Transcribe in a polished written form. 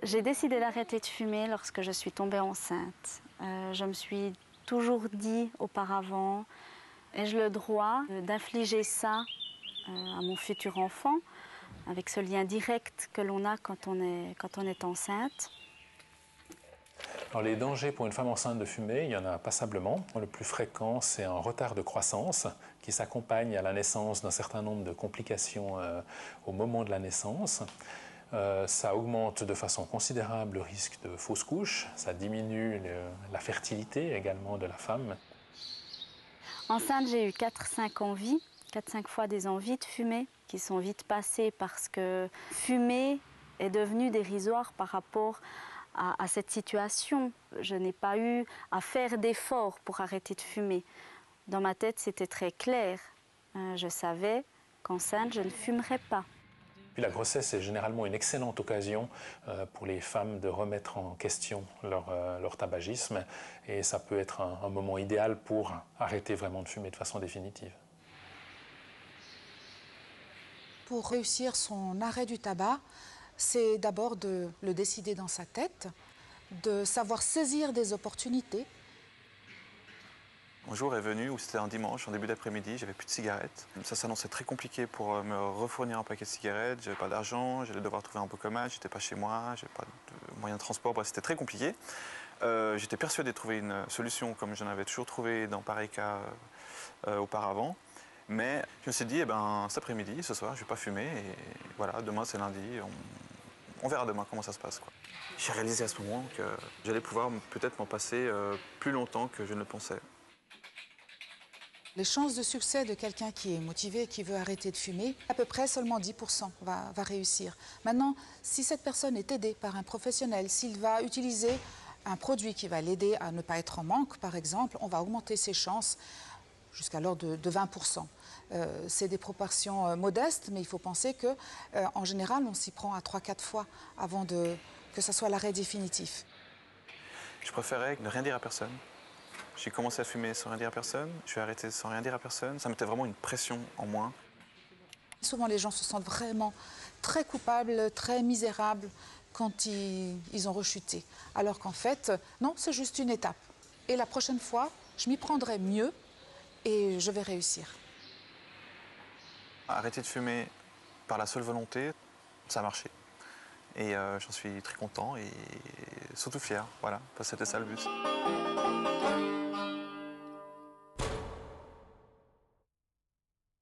J'ai décidé d'arrêter de fumer lorsque je suis tombée enceinte. Je me suis toujours dit auparavant, ai-je le droit d'infliger ça à mon futur enfant, avec ce lien direct que l'on a quand on est enceinte. Alors, les dangers pour une femme enceinte de fumer, il y en a passablement. Le plus fréquent, c'est un retard de croissance qui s'accompagne à la naissance d'un certain nombre de complications au moment de la naissance. Ça augmente de façon considérable le risque de fausse couche, ça diminue la fertilité également de la femme. Enceinte, j'ai eu 4-5 envies, 4-5 fois des envies de fumer qui sont vite passées parce que fumer est devenu dérisoire par rapport à cette situation. Je n'ai pas eu à faire d'efforts pour arrêter de fumer. Dans ma tête, c'était très clair. Je savais qu'enceinte, je ne fumerais pas. Puis la grossesse est généralement une excellente occasion pour les femmes de remettre en question leur tabagisme et ça peut être un moment idéal pour arrêter vraiment de fumer de façon définitive. Pour réussir son arrêt du tabac, c'est d'abord de le décider dans sa tête, de savoir saisir des opportunités. Un jour est venu où c'était un dimanche, en début d'après-midi, j'avais plus de cigarettes. Ça s'annonçait très compliqué pour me refournir un paquet de cigarettes, j'avais pas d'argent, j'allais devoir trouver un Bocomat, j'étais pas chez moi, j'avais pas de moyen de transport, bref, c'était très compliqué. J'étais persuadé de trouver une solution comme j'en avais toujours trouvé dans pareil cas auparavant. Mais je me suis dit, eh ben, cet après-midi, ce soir, je vais pas fumer et voilà, demain c'est lundi, on verra demain comment ça se passe, quoi. J'ai réalisé à ce moment que j'allais pouvoir peut-être m'en passer plus longtemps que je ne le pensais. Les chances de succès de quelqu'un qui est motivé et qui veut arrêter de fumer, à peu près seulement 10% va réussir. Maintenant, si cette personne est aidée par un professionnel, s'il va utiliser un produit qui va l'aider à ne pas être en manque, par exemple, on va augmenter ses chances jusqu'à l'ordre de 20%. C'est des proportions modestes, mais il faut penser qu'en général, on s'y prend à 3-4 fois avant que ça soit l'arrêt définitif. Je préférais ne rien dire à personne. J'ai commencé à fumer sans rien dire à personne, je suis arrêté sans rien dire à personne. Ça mettait vraiment une pression en moins. Souvent, les gens se sentent vraiment très coupables, très misérables quand ils ont rechuté. Alors qu'en fait, non, c'est juste une étape. Et la prochaine fois, je m'y prendrai mieux et je vais réussir. Arrêter de fumer par la seule volonté, ça a marché. Et j'en suis très content et surtout fier, voilà, parce que c'était ça le but.